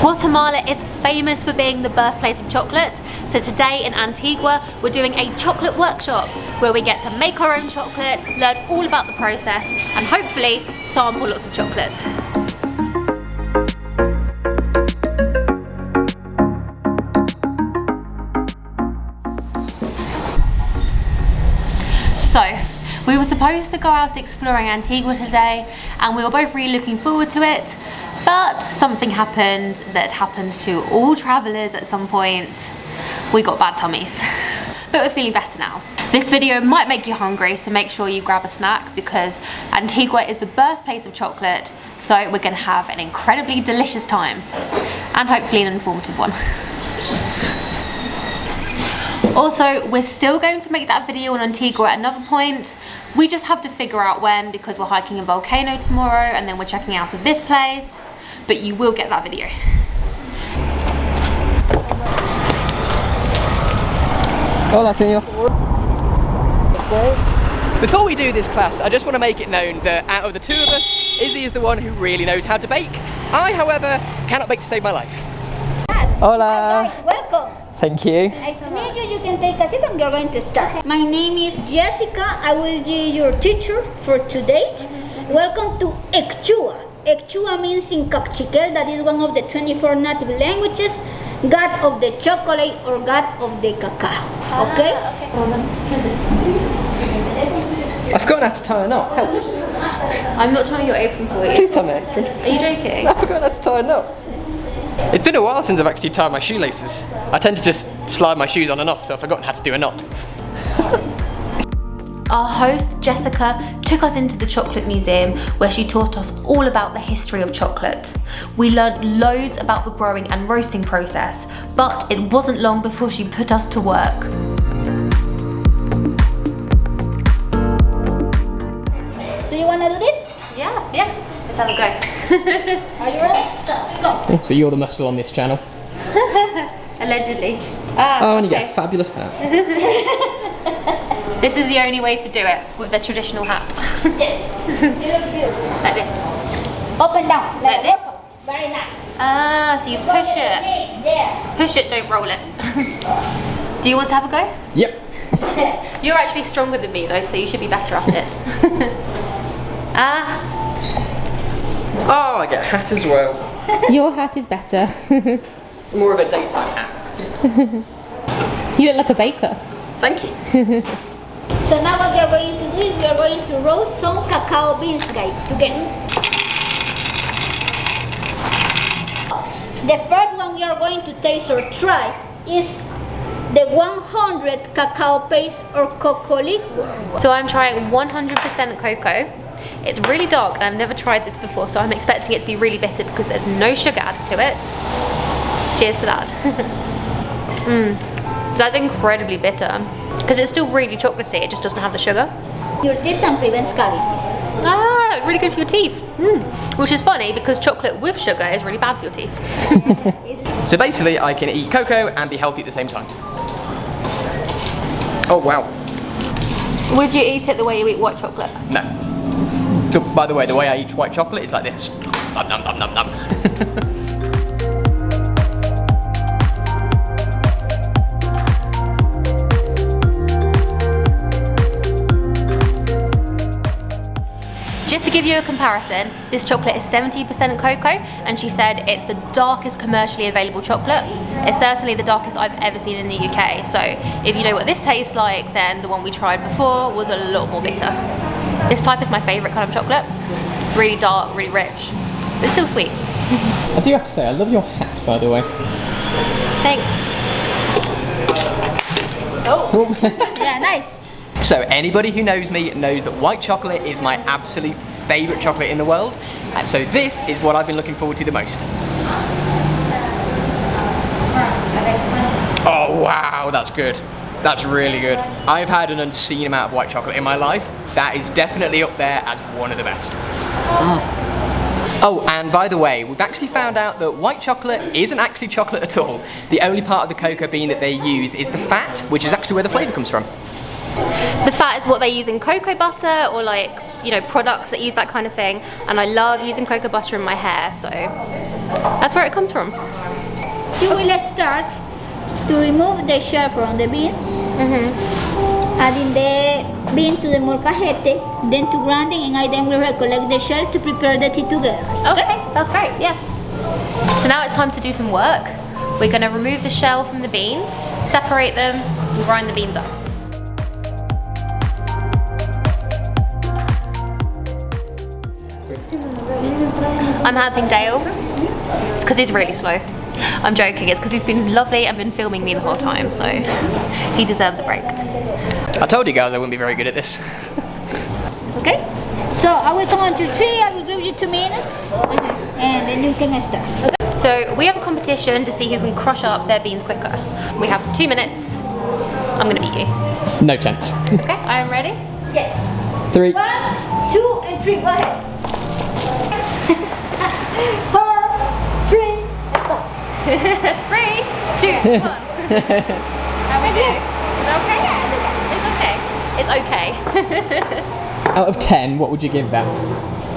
Guatemala is famous for being the birthplace of chocolate, so today in Antigua we're doing a chocolate workshop where we get to make our own chocolate, learn all about the process and hopefully sample lots of chocolate. So, we were supposed to go out exploring Antigua today and we were both really looking forward to it, but something happened that happens to all travellers at some point. We got bad tummies, but we're feeling better now. This video might make you hungry, so make sure you grab a snack because Antigua is the birthplace of chocolate, so we're going to have an incredibly delicious time and hopefully an informative one. Also, we're still going to make that video on Antigua at another point. We just have to figure out when because we're hiking a volcano tomorrow and then we're checking out of this place. But you will get that video. Hola, señor. Before we do this class, I just want to make it known that out of the two of us, Izzy is the one who really knows how to bake. I, however, cannot bake to save my life. Hola. Hi guys, welcome. Thank you. Nice to meet you. You can take a seat and we're going to start. My name is Jessica. I will be your teacher for today. Welcome to Ecchua. Ecchua means in Cachiquel, that is one of the 24 native languages, God of the chocolate or God of the cacao. Okay? I've forgotten how to tie a knot. Help. I'm not tying your apron for you. Please tie my apron. Are you joking? I've forgotten how to tie a knot. It's been a while since I've actually tied my shoelaces. I tend to just slide my shoes on and off, so I've forgotten how to do a knot. Our host, Jessica, took us into the chocolate museum where she taught us all about the history of chocolate. We learned loads about the growing and roasting process, but it wasn't long before she put us to work. Do you want to do this? Yeah. Let's have a go. Are you ready? Go. So you're the muscle on this channel. Allegedly. Oh, and you get a fabulous hat. This is the only way to do it, with the traditional hat. Yes. You look beautiful. Like this. Up and down. Like this? Very nice. Ah, so you push it. Yeah. Push it, don't roll it. Do you want to have a go? Yep. You're actually stronger than me though, so you should be better at it. Oh, I get a hat as well. Your hat is better. It's more of a daytime hat. You look like a baker. Thank you. So now what we are going to do is we are going to roast some cacao beans, guys, together. The first one we are going to taste or try is the 100 cacao paste or cocoa liquor. So I'm trying 100% cocoa. It's really dark and I've never tried this before, so I'm expecting it to be really bitter because there's no sugar added to it. Cheers to that. That's incredibly bitter because it's still really chocolatey, it just doesn't have the sugar. Your teeth and prevents cavities. Ah, really good for your teeth. Which is funny because chocolate with sugar is really bad for your teeth. So basically I can eat cocoa and be healthy at the same time. Oh wow. Would you eat it the way you eat white chocolate? No. By the way, the way I eat white chocolate is like this. Nom nom nom nom nom. Just to give you a comparison, this chocolate is 70% cocoa and she said it's the darkest commercially available chocolate. It's certainly the darkest I've ever seen in the UK, so if you know what this tastes like, then the one we tried before was a lot more bitter. This type is my favourite kind of chocolate. Really dark, really rich, but still sweet. I do have to say, I love your hat, by the way. Thanks. Oh. Yeah, nice. So anybody who knows me knows that white chocolate is my absolute favourite chocolate in the world, and so this is what I've been looking forward to the most. Oh wow, that's good. That's really good. I've had an unseen amount of white chocolate in my life. That is definitely up there as one of the best. Oh, and by the way, we've actually found out that white chocolate isn't actually chocolate at all. The only part of the cocoa bean that they use is the fat, which is actually where the flavour comes from. The fat is what they use in cocoa butter or like, you know, products that use that kind of thing. And I love using cocoa butter in my hair, so That's where it comes from. You will start to remove the shell from the beans, adding the bean to the molcajete, then to grinding, and I then will recollect the shell to prepare the tea together. Okay, sounds great, yeah. So now it's time to do some work. We're going to remove the shell from the beans, separate them, and grind the beans up. I'm helping Dale. It's because he's really slow. I'm joking, it's because he's been lovely and been filming me the whole time, so he deserves a break. I told you guys I wouldn't be very good at this. Okay? So I will come on to 3, I will give you 2 minutes, and then you can start. Okay? So we have a competition to see who can crush up their beans quicker. We have 2 minutes. I'm going to beat you. No chance. Okay, I am ready. Yes. 3. 1, 2, and 3, go ahead. 4, 3, stop. 3, 2, 1. How we do? Is it okay? It's okay. It's okay. Out of 10, what would you give that?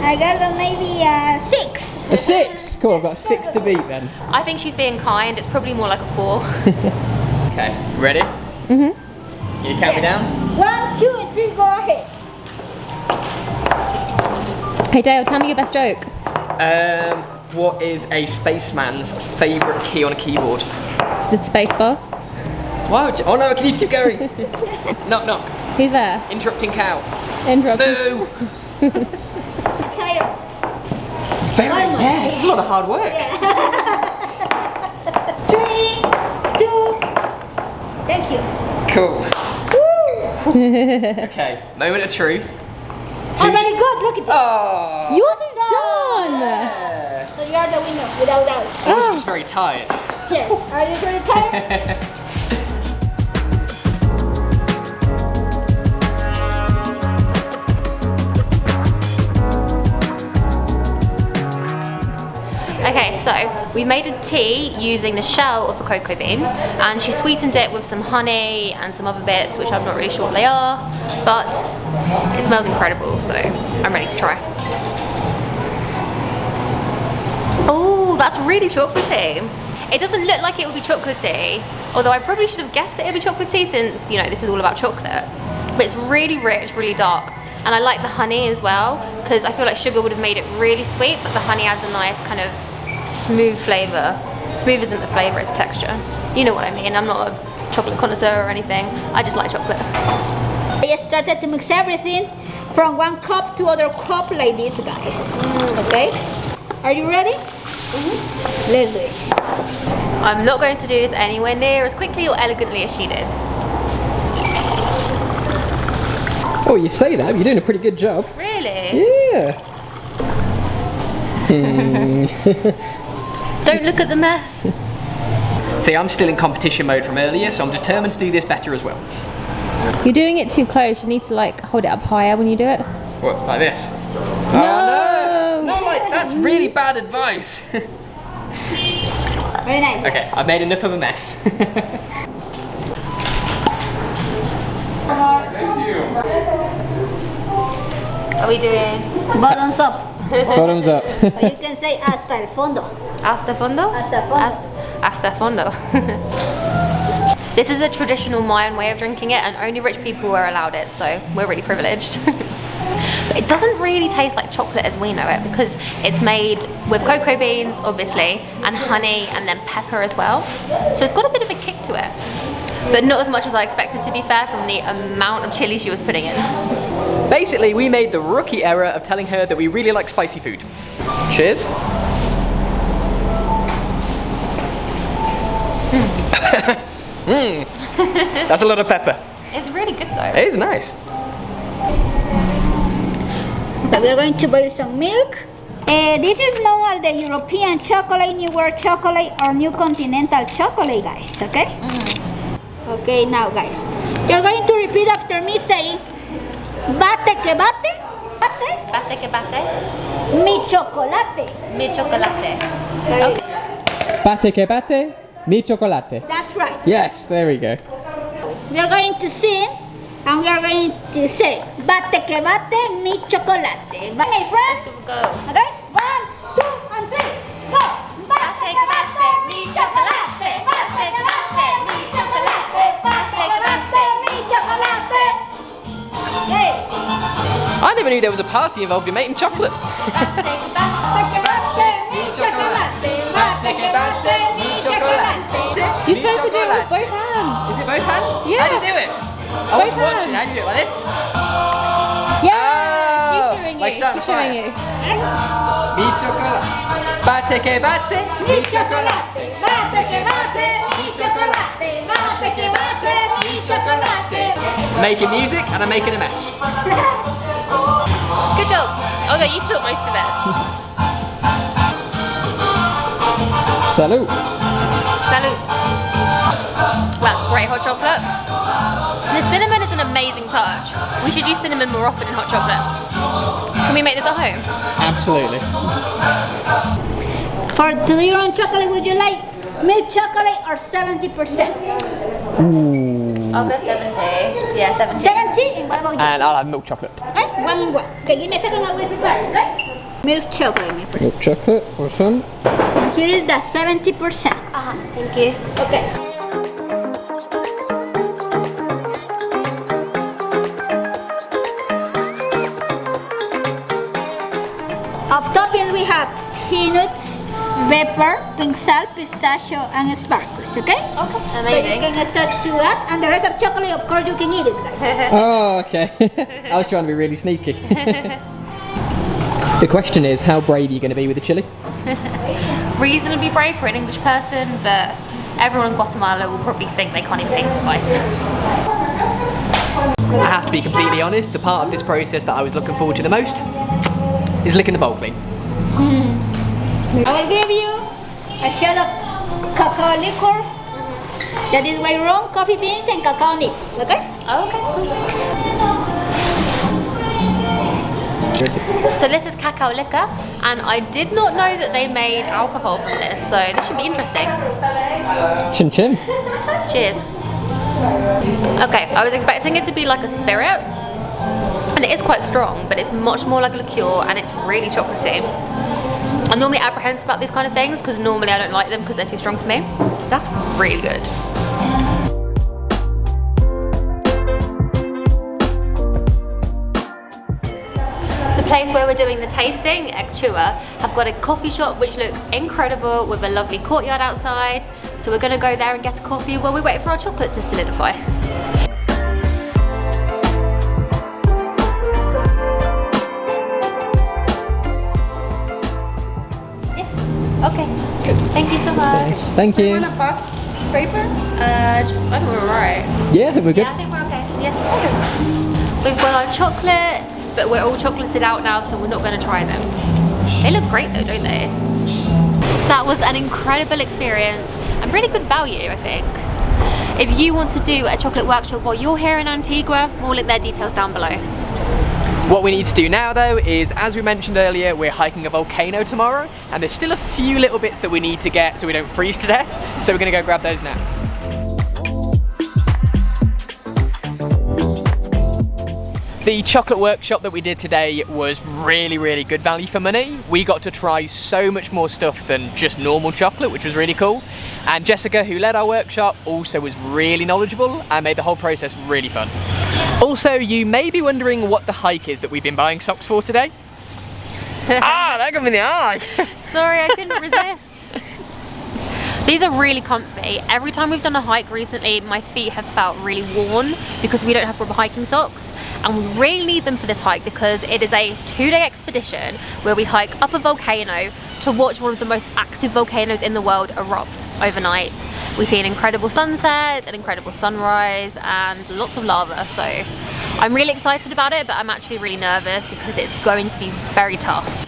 I got maybe a 6. A 6? Cool, I've got 6 to beat then. I think she's being kind. It's probably more like a 4. Okay, ready? You count me down? 1, 2, and 3, go ahead. Hey Dale, tell me your best joke. What is a spaceman's favourite key on a keyboard? The space bar. Why would you? Oh no, I need to keep going. Knock knock. Who's there? Interrupting cow. Interrupting. Moo! Tired. Very, yeah, it's a lot of hard work. 3, 2, thank you. Cool. Woo! Okay, moment of truth. Oh, very good, look at that. Oh! Yours is done! Yeah. So you are the winner, without doubt. I was just very tired. Yes, are you very tired? Okay, so we made a tea using the shell of the cocoa bean, and she sweetened it with some honey and some other bits, which I'm not really sure what they are, but it smells incredible, so I'm ready to try. Oh, that's really chocolatey. It doesn't look like it would be chocolatey, although I probably should have guessed that it would be chocolatey since, you know, this is all about chocolate. But it's really rich, really dark. And I like the honey as well, because I feel like sugar would have made it really sweet, but the honey adds a nice kind of smooth flavour. Smooth isn't the flavour, it's texture. You know what I mean, I'm not a chocolate connoisseur or anything, I just like chocolate. I started to mix everything from 1 cup to other cup like this, guys. Okay? Are you ready? Let's do it. I'm not going to do this anywhere near as quickly or elegantly as she did. Oh, you say that, you're doing a pretty good job. Really? Yeah. Don't look at the mess. See, I'm still in competition mode from earlier, so I'm determined to do this better as well. You're doing it too close, you need to like hold it up higher when you do it. What, like this? No! Oh, no! No, like, that's really bad advice. Very nice. Okay, I've made enough of a mess. Are we doing Bottoms up. Bottoms up. Or you can say hasta el fondo. hasta fondo? Hasta fondo. Hasta fondo. This is the traditional Mayan way of drinking it, and only rich people were allowed it, so we're really privileged. But it doesn't really taste like chocolate as we know it, because it's made with cocoa beans, obviously, and honey, and then pepper as well. So it's got a bit of a kick to it, but not as much as I expected, to be fair, from the amount of chili she was putting in. Basically, we made the rookie error of telling her that we really like spicy food. Cheers. That's a lot of pepper. It's really good though. It is nice. Okay, we're going to boil some milk. This is known as the European chocolate, New World chocolate, or New Continental chocolate, guys, okay? Okay, now guys, you're going to repeat after me saying, bate que bate, bate, Bate que bate, mi chocolate. mi chocolate. Very Okay. Bate que bate, mi chocolate. That's right. Yes, there we go. We are going to sing, and we are going to say, bate que bate, mi chocolate. My friends, Go. okay? 1, 2, and 3, go. never knew there was a party involved in making chocolate. You're supposed to do it with both hands. Is it both hands? Yeah. How do you do it? I was watching. How do you do it? Like this? Yeah, she's showing you. Like starting She's showing fire. you. Mi chocolate. Bate que bate. Mi chocolate. Bate que bate. Mi chocolate. Bate que bate. Mi chocolate. Making music and I'm making a mess. Good job. Although you spilled most of it. Salute. Salute. That's great hot chocolate. The cinnamon is an amazing touch. We should use cinnamon more often in hot chocolate. Can we make this at home? Absolutely. For 2-year-old chocolate, would you like milk chocolate or 70%? Ooh. I'll go 70. Yeah, 70. 70? And what about you? And I'll have milk chocolate. Okay, 1 and 1. Okay, give me a second, I will prepare, okay? Milk chocolate, my friend. Milk chocolate, awesome. And here is the 70%. Thank you. Okay. Of toppings we have peanuts, pepper, pink salt, pistachio, and sparkles, okay? Okay, So amazing. you can start to add, and the rest of chocolate, of course, you can eat it, guys. Oh, okay. I was trying to be really sneaky. The question is, how brave are you going to be with the chili? Reasonably brave for an English person, but everyone in Guatemala will probably think they can't even taste the spice. I have to be completely honest, the part of this process that I was looking forward to the most is licking the bowl clean. I will give you a shot of cacao liquor. That is my rum, coffee beans, and cacao nibs, okay? So this is cacao liquor, and I did not know that they made alcohol from this, so this should be interesting. Chin chin. Cheers. Okay, I was expecting it to be like a spirit, and it is quite strong, but it's much more like a liqueur, and it's really chocolatey. I'm normally apprehensive about these kind of things, because normally I don't like them because they're too strong for me. That's really good. The place where we're doing the tasting, Antigua, have got a coffee shop which looks incredible with a lovely courtyard outside. So we're going to go there and get a coffee while we wait for our chocolate to solidify. Yes. Okay. Thank you so much. Thank you. Want a bath paper? I think we're alright. Yeah, I think we're good. Yeah, I think we're okay. Yeah. We've got our chocolates, but we're all chocolated out now, so we're not going to try them. They look great though, don't they? That was an incredible experience and really good value, I think. If you want to do a chocolate workshop while you're here in Antigua, we'll link their details down below. What we need to do now though is, as we mentioned earlier, we're hiking a volcano tomorrow, and there's still a few little bits that we need to get so we don't freeze to death, so we're going to go grab those now. The chocolate workshop that we did today was really, really good value for money. We got to try so much more stuff than just normal chocolate, which was really cool. And Jessica, who led our workshop, also was really knowledgeable and made the whole process really fun. Also, you may be wondering what the hike is that we've been buying socks for today. That got me in the eye! Sorry, I couldn't resist. These are really comfy. Every time we've done a hike recently, my feet have felt really worn because we don't have rubber hiking socks. And we really need them for this hike because it is a 2-day expedition where we hike up a volcano to watch one of the most active volcanoes in the world erupt overnight. We see an incredible sunset, an incredible sunrise, and lots of lava. So I'm really excited about it, but I'm actually really nervous because it's going to be very tough.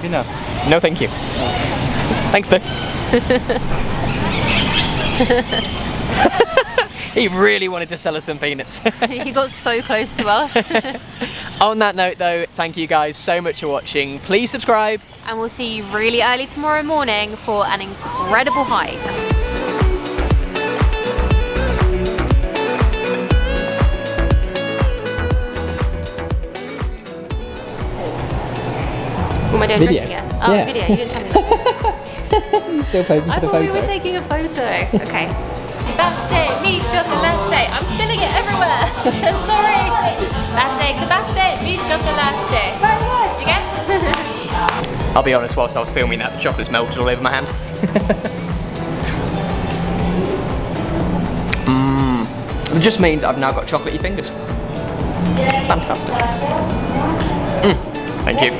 Peanuts. No, thank you. Thanks though. He really wanted to sell us some peanuts. He got so close to us. On that note though, thank you guys so much for watching. Please subscribe. And we'll see you really early tomorrow morning for an incredible hike. What am I doing? Video. Drinking it? Oh, Yeah. video. You didn't tell me that. Still posing I for the thought we photo. were taking a photo. Okay. Latte, mi chocolate. I'm spilling it everywhere. Sorry. Latte, latte, beef chocolate. Very good. You get? I'll be honest, whilst I was filming that, the chocolate's melted all over my hand. It just means I've now got chocolatey fingers. Fantastic. Thank you.